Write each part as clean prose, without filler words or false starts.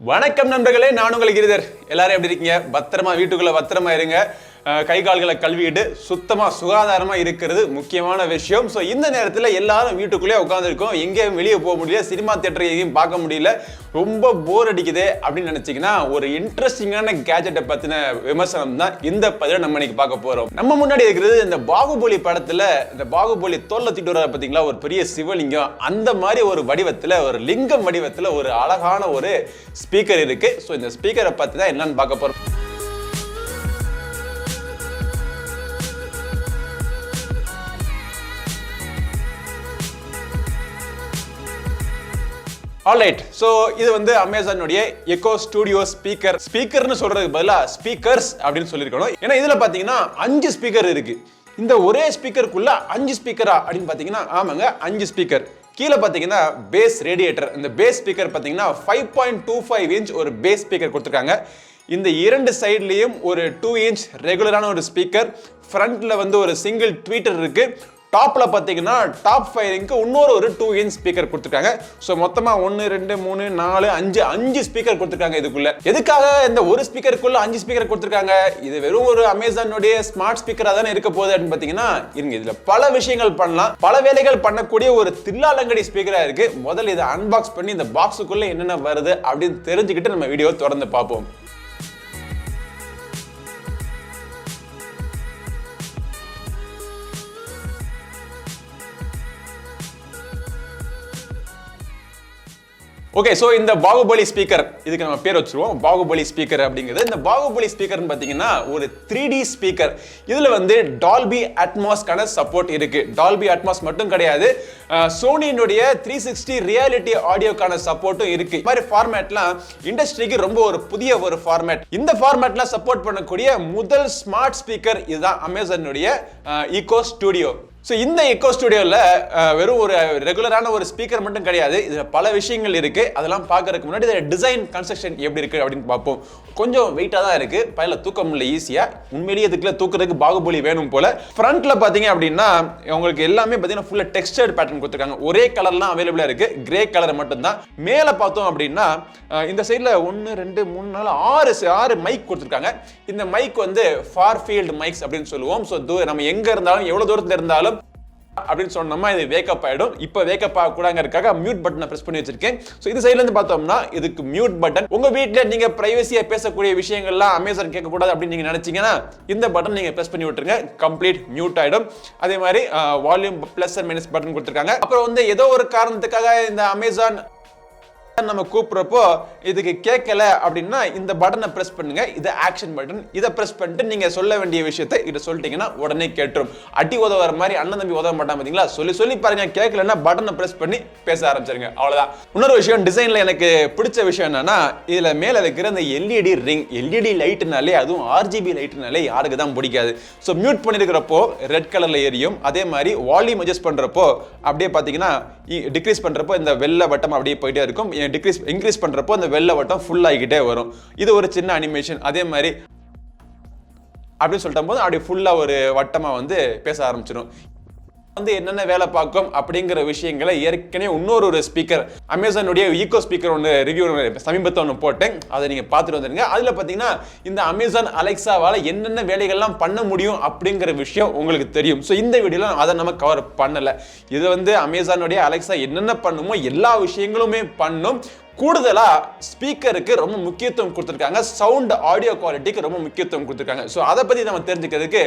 வணக்கம் நண்பர்களே, நான் உங்கள் கிரிதர். எல்லாரும் எப்படி இருக்கீங்க? பத்திரமா வீட்டுக்குள்ள பத்திரமா இருங்க. கை கால்களை கழுவிட்டு சுத்தமா சுகாதாரமா இருக்கிறது முக்கியமான விஷயம். ஸோ இந்த நேரத்தில் எல்லாரும் வீட்டுக்குள்ளே உட்காந்துருக்கோம், எங்கேயும் வெளியே போக முடியல, சினிமா தியேட்டர் எங்கேயும் பார்க்க முடியல, ரொம்ப போர் அடிக்குது அப்படின்னு நினைச்சிங்கன்னா ஒரு இன்ட்ரெஸ்டிங்கான கேஜெட்டை பத்தின விமர்சனம் தான் இந்த பதில நம்ம இன்னைக்கு பார்க்க போறோம். நம்ம முன்னாடி இருக்கிறது இந்த பாகுபலி படத்துல இந்த பாகுபலி தோல்ல தீட்டு வர பார்த்தீங்களா, ஒரு பெரிய சிவலிங்கம், அந்த மாதிரி ஒரு வடிவத்தில், ஒரு லிங்கம் வடிவத்தில் ஒரு அழகான ஒரு ஸ்பீக்கர் இருக்கு. ஸோ இந்த ஸ்பீக்கரை பத்தி தான் என்னன்னு பார்க்க போறோம். ஆல்ரைட், ஸோ இது வந்து அமேசானுடைய எக்கோ ஸ்டுடியோ ஸ்பீக்கர். ஸ்பீக்கர்னு சொல்றதுக்கு பதிலாக ஸ்பீக்கர்ஸ் அப்படின்னு சொல்லியிருக்கணும். ஏன்னா இதுல பாத்தீங்கன்னா 5 ஸ்பீக்கர் இருக்கு. இந்த ஒரே ஸ்பீக்கருக்குள்ள 5 ஸ்பீக்கரா அப்படின்னு பாத்தீங்கன்னா ஆமாங்க, 5 ஸ்பீக்கர். கீழே பாத்தீங்கன்னா பேஸ் ரேடியேட்டர். இந்த பேஸ் ஸ்பீக்கர் பாத்தீங்கன்னா 5.25 இன்ச் ஒரு பேஸ் ஸ்பீக்கர் கொடுத்துருக்காங்க. இந்த இரண்டு சைட்லயும் ஒரு 2 இன்ச் ரெகுலரான ஒரு ஸ்பீக்கர். ஃப்ரண்ட்ல வந்து ஒரு சிங்கிள் ட்வீட்டர் இருக்கு. டாப்ல பாத்தீங்கன்னா டாப் ஃபயரிங்க்கு இன்னொரு ஒரு 2 இன்ச் ஸ்பீக்கர் கொடுத்துருக்காங்க. ஸோ மொத்தமா 1 2 3 4 5 ஸ்பீக்கர் கொடுத்துருக்காங்க. இதுக்குள்ள எதுக்காக இந்த ஒரு ஸ்பீக்கருக்குள்ள 5 ஸ்பீக்கர் கொடுத்துருக்காங்க? இது வெறும் ஒரு அமேசானுடைய ஸ்மார்ட் ஸ்பீக்கரா தானே இருக்க போகுது அப்படின்னு பாத்தீங்கன்னா இருங்க, இதுல பல விஷயங்கள் பண்ணலாம், பல வேலைகள் பண்ணக்கூடிய ஒரு தில்லாலங்கடி ஸ்பீக்கரா இருக்கு. முதல்ல இதை அன்பாக்ஸ் பண்ணி இந்த பாக்ஸுக்குள்ள என்னென்ன வருது அப்படின்னு தெரிஞ்சுக்கிட்டு நம்ம வீடியோ தொடர்ந்து பார்ப்போம். ஓகே, சோ இந்த பாகுபலி ஸ்பீக்கர், இதுக்கு நம்ம பேர் வச்சிருவோம் பாகுபலி ஸ்பீக்கர் அப்படிங்கிறது. இந்த பாகுபலி ஸ்பீக்கர்னு பாத்தீங்கன்னா ஒரு 3D ஸ்பீக்கர். இதுல வந்து டால்பி அட்மாஸ்க்கான சப்போர்ட் இருக்கு. டால்பி அட்மாஸ் மட்டும் கிடையாது, சோனியினுடைய 360 ரியாலிட்டி ஆடியோக்கான சப்போர்ட்டும் இருக்கு. இந்த மாதிரி ஃபார்மேட்லாம் இண்டஸ்ட்ரிக்கு ரொம்ப ஒரு புதிய ஒரு ஃபார்மேட். இந்த ஃபார்மேட்லாம் சப்போர்ட் பண்ணக்கூடிய முதல் ஸ்மார்ட் ஸ்பீக்கர் இதுதான், அமேசானுடைய ஈகோ ஸ்டுடியோ. ஸோ இந்த எக்கோ ஸ்டுடியோவில் வெறும் ஒரு ரெகுலரான ஒரு ஸ்பீக்கர் மட்டும் கிடையாது, இதில் பல விஷயங்கள் இருக்குது. அதெல்லாம் பார்க்கறதுக்கு முன்னாடி இதில் டிசைன் கன்ஸ்ட்ரக்ஷன் எப்படி இருக்குது அப்படின்னு பார்ப்போம். கொஞ்சம் வெயிட்டாக தான் இருக்குது, பையில தூக்க முடியல ஈஸியாக. உண்மையிலேயே இதுக்குள்ள தூக்குறதுக்கு பாகுபலி வேணும் போல. ஃப்ரண்ட்டில் பார்த்தீங்க அப்படின்னா உங்களுக்கு எல்லாமே பார்த்தீங்கன்னா ஃபுல்லாக டெக்ஸ்டர்ட் பேட்டர்ன் கொடுத்துருக்காங்க. ஒரே கலர்லாம் அவைலபிளாக இருக்குது, கிரே கலர் மட்டும்தான். மேலே பார்த்தோம் அப்படின்னா இந்த சைடில் 1 2 3 4 6 மைக் கொடுத்துருக்காங்க. இந்த மைக் வந்து ஃபார் ஃபீல்டு மைக்ஸ் அப்படின்னு சொல்லுவோம். ஸோ நம்ம எங்கே இருந்தாலும் எவ்வளோ தூரத்தில் இருந்தாலும் அப்படின்னு சொன்னோம்னா இது வேக்கப் ஆயிடும். இப்போ வேக்கப் ஆகக்கூடாங்கிறதுக்காக மியூட் பட்டனை பிரஸ் பண்ணி வச்சிருக்கேன். ஸோ இது சைட்ல இருந்து பார்த்தோம்னா இதுக்கு மியூட் பட்டன். உங்க வீட்டில் நீங்க பிரைவசியா பேசக்கூடிய விஷயங்கள்லாம் அமேசான் கேட்கக்கூடாது அப்படின்னு நீங்க நினைச்சீங்கன்னா இந்த பட்டன் நீங்க பிரஸ் பண்ணி விட்டுருங்க, கம்ப்ளீட் மியூட் ஆயிடும். அதே மாதிரி volume plus and minus button கொடுத்துருக்காங்க. அப்புறம் வந்து ஏதோ ஒரு காரணத்துக்காக இந்த அமேசான் நம்ம கூப்பிடுறப்போ இதுக்கு கேட்கல அப்படின்னா இந்த பட்டனை பிரஸ் பண்ணுங்க, இது ஆக்ஷன் பட்டன். இதை பிரஸ் பண்ணிட்டு நீங்க சொல்ல வேண்டிய விஷயத்தை இதை சொல்லிட்டீங்கன்னா உடனே கேட்டுரும். அடி உதவுற மாதிரி அண்ணன் தம்பி உதவ மாட்டான் பாத்தீங்களா, சொல்லி பாருங்க, கேட்கலன்னா பட்டனை பிரஸ் பண்ணி பேச ஆரம்பிச்சிருங்க, அவ்வளவுதான். இன்னொரு விஷயம், டிசைன்ல எனக்கு பிடிச்ச விஷயம் என்னன்னா இதுல மேல இருக்கிற அந்த எல்இடி ரிங், எல்இடி லைட்னாலே, அதுவும் ஆர்ஜிபி லைட்னாலே யாருக்கு தான் பிடிக்காது. ஸோ மியூட் பண்ணிருக்கிறப்போ ரெட் கலர்ல எரியும். அதே மாதிரி வால்யூம் அட்ஜஸ்ட் பண்றப்போ அப்படியே பாத்தீங்கன்னா டிக்ரீஸ் பண்றப்போ இந்த வெள்ளை வட்டம் அப்படியே போயிட்டே இருக்கும், இன்க்ரீஸ் பண்றப்போ அந்த வெள்ளை வட்டம் ஃபுல் ஆகிக்கிட்டே வரும். இது ஒரு சின்ன அனிமேஷன். அதே மாதிரி அப்படின்னு சொல்லிட்ட போது அப்படியே ஃபுல்லா ஒரு வட்டமா வந்து பேச ஆரம்பிச்சிடும். வந்து என்னென்ன வேலை பார்க்கும் அப்படிங்கிற விஷயங்களை ஏற்கனவே இன்னொரு ஸ்பீக்கர், அமேசானுடைய ஈகோ ஸ்பீக்கர் ஒன்று ரிவ்யூ சமீபத்தில் ஒன்று போட்டேன், அதை நீங்க பார்த்துட்டு வந்துருங்க. அதுல பாத்தீங்கன்னா இந்த அமேசான் அலெக்சாவால என்னென்ன வேலைகள்லாம் பண்ண முடியும் அப்படிங்கிற விஷயம் உங்களுக்கு தெரியும். ஸோ இந்த வீடியோல அதை நம்ம கவர் பண்ணல. இது வந்து அமேசானுடைய அலெக்சா என்னென்ன பண்ணுமோ எல்லா விஷயங்களுமே பண்ணும். கூடுதலா ஸ்பீக்கருக்கு ரொம்ப முக்கியத்துவம் கொடுத்துருக்காங்க, சவுண்ட் ஆடியோ குவாலிட்டிக்கு ரொம்ப முக்கியத்துவம் கொடுத்துருக்காங்க. ஸோ அதை பத்தி நம்ம தெரிஞ்சுக்கிறதுக்கு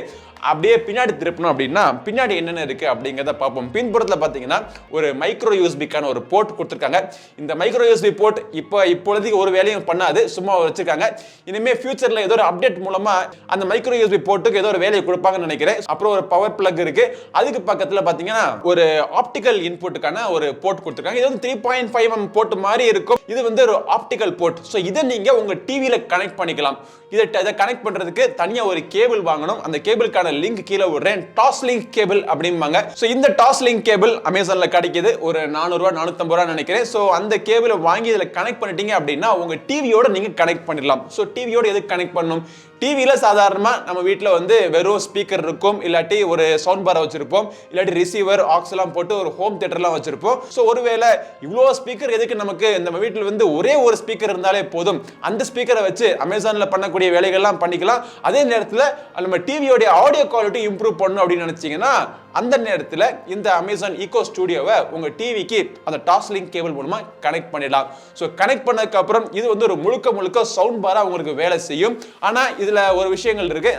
அப்படியே பின்னாடி திருப்பணும் அப்படின்னா பின்னாடி என்னென்ன இருக்கு அப்படிங்கிறத பார்ப்போம். பின்புறத்தில் பார்த்தீங்கன்னா ஒரு மைக்ரோ யூஎஸ்பிக்கான ஒரு போர்ட் கொடுத்துருக்காங்க. இந்த மைக்ரோ யூஎஸ்பி போர்ட் இப்பொழுதுக்கு ஒரு வேலையும் பண்ணாது, சும்மா வச்சிருக்காங்க. இனிமேல் ஃபியூச்சர்ல ஏதோ ஒரு அப்டேட் மூலமா அந்த மைக்ரோ யூஎஸ்பி போர்ட்டுக்கு ஏதோ ஒரு வேலையை கொடுப்பாங்கன்னு நினைக்கிறேன். அப்புறம் ஒரு பவர் பிளக் இருக்கு, அதுக்கு பக்கத்தில் பார்த்தீங்கன்னா ஒரு ஆப்டிக்கல் இன்புட்டுக்கான ஒரு போர்ட் கொடுத்துருக்காங்க. இது வந்து 3.5mm போர்ட் மாதிரி இருக்கும். இது வந்து ஒரு ஆப்டிகல் போர்ட். சோ இதை நீங்க உங்க டிவில கனெக்ட் பண்ணிக்கலாம். இதை கனெக்ட் பண்றதுக்கு தனியா ஒரு கேபிள் வாங்கணும். அந்த கேபிளுக்கான லிங்க் கீழே விடுறேன், டாஸ் லிங்க் கேபிள் அப்படிம்பாங்க. சோ இந்த டாஸ் லிங்க் கேபிள் அமேசான்ல கிடைக்குது, ஒரு 400 ரூபாய் 450 ரூபாய் நினைக்கிறேன். சோ அந்த கேபிளை வாங்கி இதுல கனெக்ட் பண்ணிட்டீங்க அப்படின்னா உங்க டிவியோட நீங்க கனெக்ட் பண்ணிடலாம். சோ டிவியோட எதுக்கு கனெக்ட் பண்ணணும்? டிவில சாதாரணமா நம்ம வீட்ல வந்து வெறும் ஸ்பீக்கர் இருக்கும், இல்லாட்டி ஒரு சவுண்ட் பார் வச்சிருப்போம், இல்லாட்டி ரிசீவர் ஆக்ஸ் எல்லாம் போட்டு ஒரு ஹோம் தியேட்டர்லாம் வச்சிருப்போம். சோ ஒருவேளை இவ்வளோ ஸ்பீக்கர் எதுக்கு நமக்கு நம்ம வீட்ல வீட்டில் வந்து ஒரே ஒரு ஸ்பீக்கர் இருந்தாலே போதும், அந்த ஸ்பீக்கரை வச்சு அமேசான்ல பண்ணக்கூடிய வேலைகள்லாம் பண்ணிக்கலாம். அதே நேரத்தில் நம்ம டிவியோட ஆடியோ குவாலிட்டி இம்ப்ரூவ் பண்ணணும் அப்படின்னு நினைச்சீங்கன்னா அந்த நேரத்தில் இந்த அமேசான் ஈகோ ஸ்டுடியோவை உங்க டிவிக்கு அந்த டாஸ்லிங்க் கேபிள் மூலமா கனெக்ட் பண்ணிடலாம். ஸோ கனெக்ட் பண்ணதுக்கு அப்புறம் இது வந்து ஒரு முழுக்க சவுண்ட் பாரா உங்களுக்கு வேலை செய்யும். ஆனா இதுல ஒரு விஷயங்கள் இருக்கு.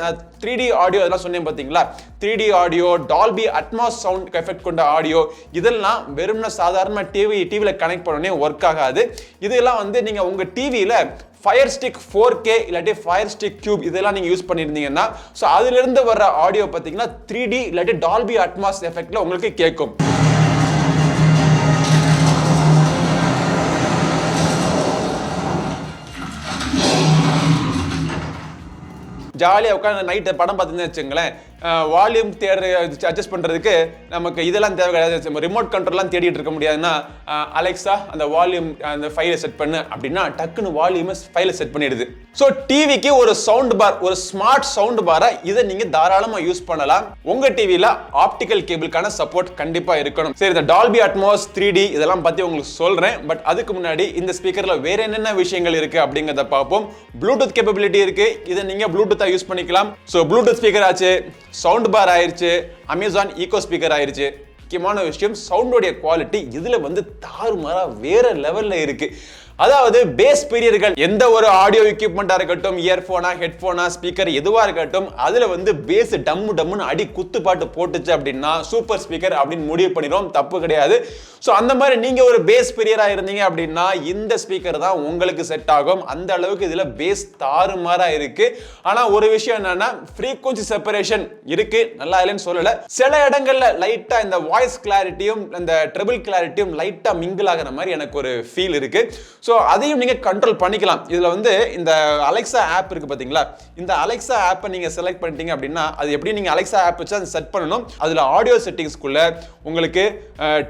3D ஆடியோ அதெல்லாம் சொன்னேன் பாத்தீங்களா, 3D audio, Dolby Atmos sound effect கொண்ட ஆடியோ, இதெல்லாம் வெறும்னா சாதாரண டிவில கனெக்ட் பண்ணனே ஒர்க் ஆகாது. இதெல்லாம் வந்து நீங்க உங்க டிவில ஃபயர் ஸ்டிக் 4K இல்லாட்டி ஃபயர் ஸ்டிக் கியூப் இதெல்லாம் நீங்க யூஸ் பண்ணிருந்தீங்கன்னா சோ அதுல இருந்து வர ஆடியோ பாத்தீங்கன்னா 3D இல்லாட்டி டால்பி அட்மாஸ் எஃபெக்ட்ல உங்களுக்கு கேட்கும். ஜாலியாக உட்காந்து நைட்டு படம் பார்த்துன்னு வச்சுங்களேன், வால்யூம் அட்ஜஸ்ட் பண்ணுறதுக்கு நமக்கு இதெல்லாம் தேவை கிடையாது. ரிமோட் கண்ட்ரோல்லாம் தேடிட்டு இருக்க முடியாதுன்னா அலெக்ஸா அந்த வால்யூம் அந்த ஃபைலை செட் பண்ணு அப்படின்னா டக்குன்னு வால்யூமை ஃபைலை செட் பண்ணிடுது. ஸோ டிவிக்கு ஒரு சவுண்ட் பார், ஒரு ஸ்மார்ட் சவுண்ட் பாரை இதை நீங்கள் தாராளமாக யூஸ் பண்ணலாம். உங்கள் டிவியில் ஆப்டிக்கல் கேபிளுக்கான சப்போர்ட் கண்டிப்பாக இருக்கணும். சரி, இந்த டால்பி அட்மாஸ் 3D இதெல்லாம் பற்றி உங்களுக்கு சொல்கிறேன். பட் அதுக்கு முன்னாடி இந்த ஸ்பீக்கரில் வேற என்னென்ன விஷயங்கள் இருக்குது அப்படிங்கிறத பார்ப்போம். ப்ளூடூத் கேப்பபிலிட்டி இருக்குது, இதை நீங்கள் ப்ளூடூத்தாக யூஸ் பண்ணிக்கலாம். ஸோ ப்ளூடூத் ஸ்பீக்கர் ஆச்சு, சவுண்ட் பார் ஆயிருச்சு, அமேசான் ஈகோ ஸ்பீக்கர் ஆயிருச்சு. முக்கியமான விஷயம் சவுண்டோடைய குவாலிட்டி இதுல வந்து தாறுமாறா வேற லெவல்ல இருக்கு. அதாவது பேஸ் பிரியர்கள் எந்த ஒரு ஆடியோ எக்யூப்மெண்டா இருக்கட்டும், இயர்போனா, ஹெட்போனா, ஸ்பீக்கர் எதுவா இருக்கட்டும், அதுல வந்து பேஸ் டம்முன்னு அடி குத்து பாட்டு போட்டுச்சு அப்படின்னா சூப்பர் ஸ்பீக்கர் அப்படின்னு முடிவு பண்ணிடும், தப்பு கிடையாது. ஸோ அந்த மாதிரி நீங்க ஒரு பேஸ் பிரியரா இருந்தீங்க அப்படின்னா இந்த ஸ்பீக்கர் தான் உங்களுக்கு செட் ஆகும். அந்த அளவுக்கு இதுல பேஸ் தாறுமாறா இருக்கு. ஆனா ஒரு விஷயம் என்னன்னா ஃப்ரீக்வன்சி செப்பரேஷன் இருக்கு, நல்லா இல்லைன்னு சொல்லல. சில இடங்கள்ல லைட்டா இந்த வாய்ஸ் கிளாரிட்டியும் இந்த ட்ரிபிள் கிளாரிட்டியும் லைட்டா மிங்கிள் ஆகிற மாதிரி எனக்கு ஒரு ஃபீல் இருக்கு. ஸோ அதையும் நீங்கள் கண்ட்ரோல் பண்ணிக்கலாம். இதில் வந்து இந்த அலெக்ஸா ஆப் இருக்குது பார்த்தீங்களா, இந்த அலெக்ஸா ஆப்பை நீங்கள் செலக்ட் பண்ணிட்டீங்க அப்படின்னா அது எப்படி நீங்கள் அலெக்ஸா ஆப் வச்சு அதை செட் பண்ணணும். அதில் ஆடியோ செட்டிங்ஸ்குள்ள உங்களுக்கு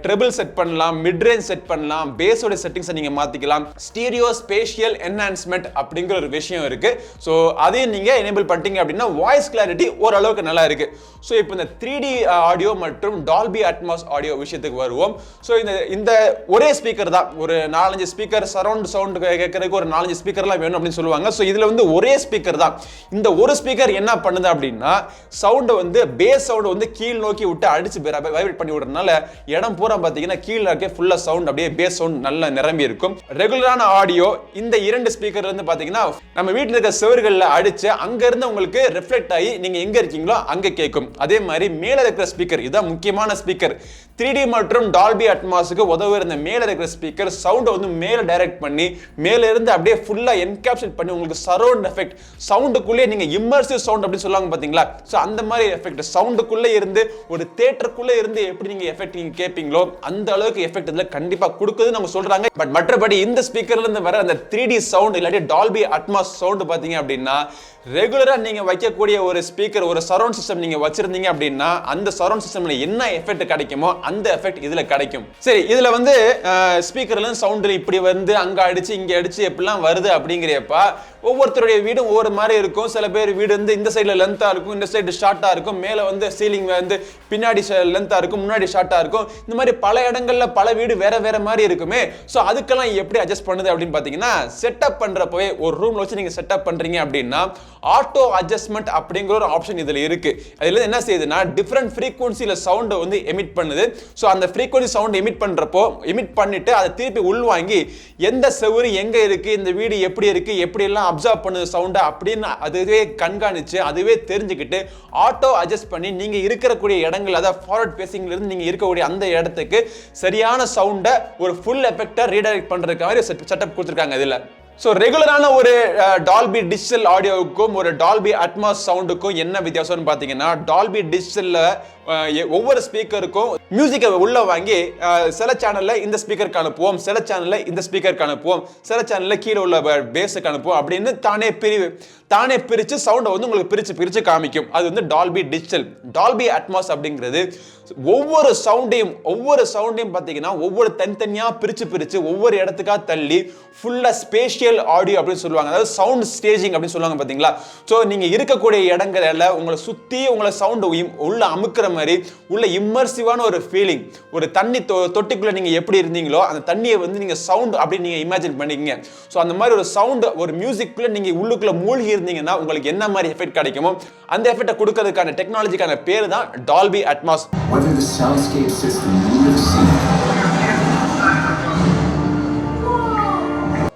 ட்ரிபிள் செட் பண்ணலாம், மிட் ரேஞ்ச் செட் பண்ணலாம், பேஸோட செட்டிங்ஸை நீங்கள் மாற்றிக்கலாம், ஸ்டீரியோ ஸ்பேஷியல் என்ஹான்ஸ்மெண்ட் அப்படிங்கிற ஒரு விஷயம் இருக்குது. ஸோ அதையும் நீங்கள் எனேபிள் பண்ணிட்டீங்க அப்படின்னா வாய்ஸ் கிளாரிட்டி ஓரளவுக்கு நல்லா இருக்குது. ஸோ இப்போ இந்த 3D ஆடியோ மற்றும் டால்பி அட்மாஸ் ஆடியோ விஷயத்துக்கு வருவோம். ஸோ இந்த ஒரே ஸ்பீக்கர் தான், ஒரு 4-5 ஸ்பீக்கர் சரவுண்ட் சவுண்ட் கேட்கறதுக்கு ஒரு 4-5 ஸ்பீக்கர்லாம் வேணும் அப்படின்னு சொல்லுவாங்க. ஸோ இதுல வந்து ஒரே ஸ்பீக்கர் தான். இந்த ஒரு ஸ்பீக்கர் என்ன பண்ணுது அப்படின்னா சவுண்டை வந்து பேஸ் சவுண்ட் வந்து கீழ் நோக்கி விட்டு அடிச்சு வைப்ரேட் பண்ணி விடுறதுனால இடம் பூரா பார்த்தீங்கன்னா கீழே இருக்க ஃபுல்லா சவுண்ட் அப்படியே பேஸ் சவுண்ட் நல்லா நிரம்பி இருக்கும். ரெகுலரான ஆடியோ இந்த 2 ஸ்பீக்கர்ல இருந்து பார்த்தீங்கன்னா நம்ம வீட்டில் இருக்க செவர்களில் அடிச்சு அங்க இருந்து உங்களுக்கு ரிஃப்ளெக்ட் ஆகி நீங்க எங்க இருக்கீங்களோ அங்க கேட்கும். அதே மாதிரி மேல இருக்கிற ஸ்பீக்கர் இதுதான் முக்கியமான ஸ்பீக்கர். 3D மற்றும் டால்பி அட்மாஸுக்கு உதவுற இந்த மேல இருக்கிற ஸ்பீக்கர் சவுண்ட் வந்து மேல டைரக்ட் பண்ணி மேல இருந்து அப்படியே ஃபுல்லா என்கேப்சுலேட் பண்ணி உங்களுக்கு சரவுண்ட் எஃபெக்ட் சவுண்டுக்குள்ளே நீங்க இம்மர்சிவ் சவுண்ட் அப்படி சொல்லுவாங்க பாத்தீங்களா. சோ அந்த மாதிரி எஃபெக்ட் சவுண்டுக்குள்ளே இருந்து ஒரு தியேட்டருக்குள்ளே இருந்து எப்படி நீங்க எஃபெக்ட் நீங்க கேட்பீங்களோ அந்த அளவுக்கு எஃபெக்ட் இதுல கண்டிப்பா கொடுக்குதுன்னு நம்ம சொல்றாங்க. பட் மற்றபடி இந்த ஸ்பீக்கர்ல இருந்து வர அந்த 3D சவுண்ட் இல்லாட்டி டால்பி அட்மாஸ் சவுண்ட் பாத்தீங்க அப்படின்னா ரெகுலரா நீங்க வைக்கக்கூடிய ஒரு ஸ்பீக்கர் ஒரு சரவுண்ட் சிஸ்டம் நீங்க வச்சிருந்தீங்க அப்படின்னா அந்த சரவுண்ட் சிஸ்டம்ல என்ன எஃபெக்ட் கிடைக்குமோ அந்த எஃபெக்ட் இதுல கிடைக்கும். சரி, இதுல வந்து ஸ்பீக்கர்ல சவுண்ட் இப்படி வந்து அங்க அடிச்சு இங்க அடிச்சு எப்படிலாம் வருது அப்படிங்கிறப்ப ஒவ்வொருத்தருடைய வீடும் ஒவ்வொரு மாதிரி இருக்கும். சில பேர் வீடு வந்து இந்த சைடுல லென்த்தா இருக்கும், இந்த சைடு ஷார்ட்டா இருக்கும், மேல வந்து சீலிங் வந்து பின்னாடி லென்த்தா இருக்கும், முன்னாடி ஷார்ட்டா இருக்கும். இந்த மாதிரி பல இடங்கள்ல பல வீடு வேற வேற மாதிரி இருக்குமே. சோ அதுக்கெல்லாம் எப்படி அட்ஜஸ்ட் பண்ணுது அப்படின்னு பாத்தீங்கன்னா செட்டப் பண்றப்பவே ஒரு ரூம்ல வச்சு நீங்க செட்டப் பண்றீங்க அப்படின்னா ஆட்டோ அட்ஜஸ்ட்மெண்ட் அப்படிங்கிற ஒரு ஆப்ஷன் இதுல இருக்கு. அதுல என்ன செய்யுதுன்னா டிஃபரண்ட் ஃப்ரீக்வன்சில சவுண்ட் வந்து எமிட் பண்ணுது. சோ அந்த ஃப்ரீக்வன்சி சவுண்ட் எமிட் பண்றப்போ எமிட் பண்ணிட்டு அதை திருப்பி உள்வாங்கி எந்த செவுரு எங்க இருக்கு, இந்த வீடு எப்படி இருக்கு, எப்படி எல்லாம் அப்சர்வ் பண்ணுது சவுண்ட் அப்படின்னு அதுவே கண்காணிச்சு அதுவே தெரிஞ்சுக்கிட்டு ஆட்டோ அட்ஜஸ்ட் பண்ணி நீங்க இருக்கக்கூடிய இடங்கள் அதாவது ஃபார்வர்ட் ஃபேசிங்ல இருந்து நீங்க இருக்கக்கூடிய அந்த இடத்துக்கு சரியான சவுண்டை ஒரு ஃபுல் எஃபெக்டா ரீடைரக்ட் பண்றதுக்கு மாதிரி செட்டப் கொடுத்துருக்காங்க இதுல. ஸோ ரெகுலரான ஒரு டால்பி டிஜிட்டல் ஆடியோவுக்கும் ஒரு டால்பி அட்மாஸ் சவுண்டுக்கும் என்ன வித்தியாசம்னு பார்த்தீங்கன்னா டால்பி டிஜிட்டல்ல ஒவ்வொரு ஸ்பீக்கருக்கும் மியூசிக்கை உள்ள வாங்கி சில சேனல்ல இந்த ஸ்பீக்கருக்கு அனுப்புவோம், சில சேனல்ல இந்த ஸ்பீக்கருக்கு அனுப்புவோம், சில சேனல்ல கீழே உள்ள பேஸுக்கு அனுப்புவோம் அப்படின்னு தானே பிரிச்சு சவுண்டை வந்து உங்களுக்கு பிரிச்சு காமிக்கும். அது வந்து டால்பி டிஜிட்டல். டால்பி அட்மாஸ் அப்படிங்கிறது ஒவ்வொரு சவுண்டையும் பார்த்தீங்கன்னா ஒவ்வொரு தனித்தனியா பிரிச்சு ஒவ்வொரு இடத்துக்கா தள்ளி ஃபுல்லா ஸ்பேஷியல் ஸ்பேஷியல் ஆடியோ அப்படின்னு சொல்லுவாங்க, அதாவது சவுண்ட் ஸ்டேஜிங் அப்படின்னு சொல்லுவாங்க பாத்தீங்களா. ஸோ நீங்க இருக்கக்கூடிய இடங்கள்ல உங்களை சுத்தி உங்களை சவுண்ட் உள்ள அமுக்குற மாதிரி உள்ள இம்மர்சிவான ஒரு ஃபீலிங். ஒரு தண்ணி தொட்டிக்குள்ள நீங்க எப்படி இருந்தீங்களோ அந்த தண்ணியை வந்து நீங்க சவுண்ட் அப்படின்னு நீங்க இமேஜின் பண்ணிக்கங்க. ஸோ அந்த மாதிரி ஒரு சவுண்ட் ஒரு மியூசிக்குள்ள நீங்க உள்ளுக்குள்ள மூழ்கி இருந்தீங்கன்னா உங்களுக்கு என்ன மாதிரி எஃபெக்ட் கிடைக்குமோ அந்த எஃபெக்ட்டை கொடுக்கிறதுக்கான டெக்னாலஜிக்கான பேர் தான் டால்பி அட்மாஸ்.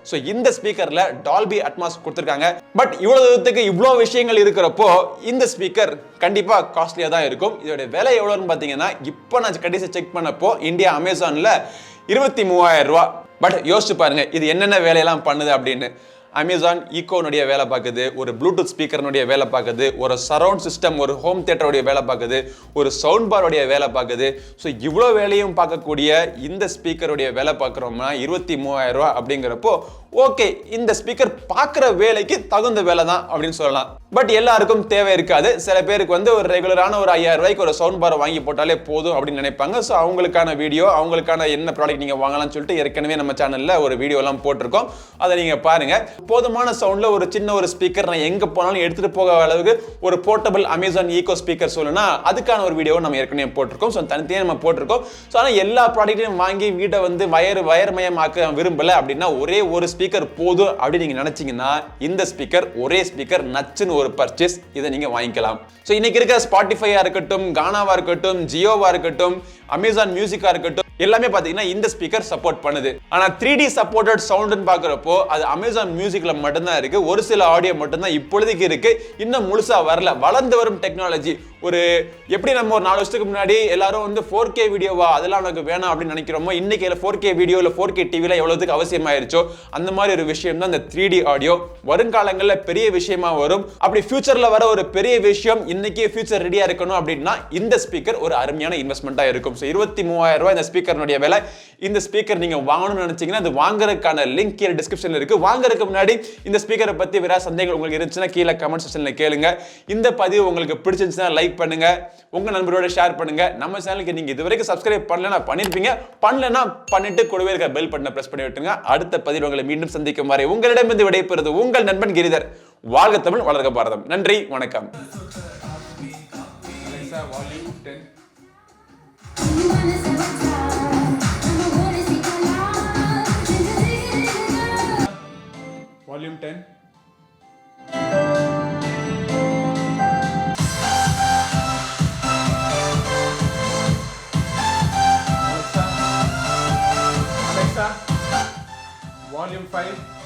ஸோ இந்த ஸ்பீக்கர்ல டால்பி அட்மாஸ் கொடுத்துருக்காங்க. பட் இவ்வளவு தூரத்துக்கு இவ்வளோ விஷயங்கள் இருக்கிறப்போ இந்த ஸ்பீக்கர் கண்டிப்பா காஸ்ட்லியா தான் இருக்கும். இதோட விலை எவ்வளோன்னு பார்த்தீங்கன்னா இப்போ நான் கடைசி செக் பண்ணப்போ இந்தியா அமேசான்ல 23,000 ரூபாய். பட் யோசிச்சு பாருங்க இது என்னென்ன வேலையெல்லாம் பண்ணுது அப்படின்னு. அமேசான் ஈகோனுடைய வேலை பார்க்குது, ஒரு ப்ளூடூத் ஸ்பீக்கர்னுடைய வேலை பார்க்குது, ஒரு சரவுண்ட் சிஸ்டம் ஒரு ஹோம் தியேட்டருடைய வேலை பார்க்குது, ஒரு சவுண்ட் பாருடைய வேலை பார்க்குது. ஸோ இவ்வளோ வேலையும் பார்க்கக்கூடிய இந்த ஸ்பீக்கருடைய வேலை பார்க்குறோம்னா 23,000 ரூபாய் அப்படிங்கிறப்போ ஓகே, இந்த ஸ்பீக்கர் பார்க்குற வேலைக்கு தகுந்த வேலை தான் அப்படின்னு சொல்லலாம். பட் எல்லாருக்கும் தேவை இருக்காது. சில பேருக்கு வந்து ஒரு ரெகுலரான ஒரு 5,000 ரூபாய்க்கு ஒரு சவுண்ட் பாரை வாங்கி போட்டாலே போதும் அப்படின்னு நினைப்பாங்க. ஸோ அவங்களுக்கான வீடியோ, அவங்களுக்கான என்ன ப்ராடக்ட் நீங்கள் வாங்கலாம்னு சொல்லிட்டு ஏற்கனவே நம்ம சேனலில் ஒரு வீடியோலாம் போட்டிருக்கோம், அதை நீங்கள் பாருங்க. போதுமான சவுண்டில் ஒரு சின்ன ஒரு ஸ்பீக்கர் நான் எங்கே போனாலும் எடுத்துகிட்டு போக அளவுக்கு ஒரு போர்ட்டபிள் அமேசான் ஈகோ ஸ்பீக்கர் சொல்லணும்னா அதுக்கான ஒரு வீடியோ நம்ம ஏற்கனவே போட்டிருக்கோம். ஸோ தனித்தனியாக நம்ம போட்டிருக்கோம். ஸோ ஆனால் எல்லா ப்ராடக்ட்டையும் வாங்கி வீட்டை வந்து வயர்மயமாக்க விரும்பலை அப்படின்னா ஒரே ஒரு ஸ்பீக்கர் போதும் அப்படின்னு நீங்க நினைச்சீங்கன்னா இந்த ஸ்பீக்கர் ஒரே ஸ்பீக்கர் நச்சுன்னு ஒரு பர்ச்சேஸ், இதை நீங்க வாங்கிக்கலாம். ஸோ இன்னைக்கு இருக்க ஸ்பாட்டிஃபையா இருக்கட்டும், கானாவா இருக்கட்டும், ஜியோவா இருக்கட்டும், அமேசான் மியூசிக்கா இருக்கட்டும், எல்லாமே பாத்தீங்கன்னா இந்த ஸ்பீக்கர் சப்போர்ட் பண்ணுது. ஆனா 3D சப்போர்ட்டட் சவுண்ட்னு பாக்குறப்போ அது அமேசான் மியூசிக்ல மட்டும்தான் இருக்கு. ஒரு சில ஆடியோ மட்டும்தான் இப்பொழுதுக்கு இருக்கு, இன்னும் முழுசா வரல. வளர்ந்து வரும் டெக்னாலஜி. ஒரு எப்படி நம்ம ஒரு 4 வருஷத்துக்கு முன்னாடி எல்லாரும் வந்து 4K வீடியோவா அதெல்லாம் நமக்கு வேணாம் அப்படின்னு நினைக்கிறோமோ, இன்னைக்கு 4K வீடியோ இல்ல 4K டிவில எவ்வளவுக்கு அவசியமாயிருச்சோ அந்த மாதிரி ஒரு விஷயம் தான் இந்த 3D ஆடியோ. வருங்காலங்களில் பெரிய விஷயமா வரும். அப்படி ஃபியூச்சர்ல வர ஒரு பெரிய விஷயம் இன்னைக்கு ஃபியூச்சர் ரெடியா இருக்கணும் அப்படின்னா இந்த ஸ்பீக்கர் ஒரு அருமையான இன்வெஸ்ட்மெண்டா இருக்கும். 23,000 ரூபாய் இந்த ஸ்பீக்கர்னுடைய விலை. இந்த ஸ்பீக்கர் நீங்க வாங்கணும்னு நினைச்சீங்கன்னா அது வாங்குறதுக்கான லிங்க் கீழே டிஸ்கிரிப்ஷன்ல இருக்கு. வாங்குறதுக்கு முன்னாடி இந்த ஸ்பீக்கரை பத்தி வேற சந்தேகங்கள் உங்களுக்கு இருந்துச்சுன்னா கீழே கமெண்ட் செக்ஷன்ல கேளுங்க. இந்த பதிவு உங்களுக்கு பிடிச்சிருந்துச்சுன்னா லைக் பண்ணுங்க, உங்க நண்பரோட ஷேர் பண்ணுங்க. நம்ம சேனலுக்கு நீங்க இதுவரைக்கும் சப்ஸ்கிரைப் பண்ணலனா பண்ணிருப்பீங்க, பண்ணலனா பண்ணிட்டு கூடவே இருக்க பெல் பட்டனை பிரஸ் பண்ணி விட்டுருங்க. அடுத்த பதிவில் உங்களை மீண்டும் சந்திக்கும் வரை உங்களிடமிருந்து விடைபெறுவது உங்கள் நண்பன் கிரிதர். வாழ்க தமிழ், வளர்க பாரதம். நன்றி, வணக்கம். Volume 10. Alexa, Volume 5.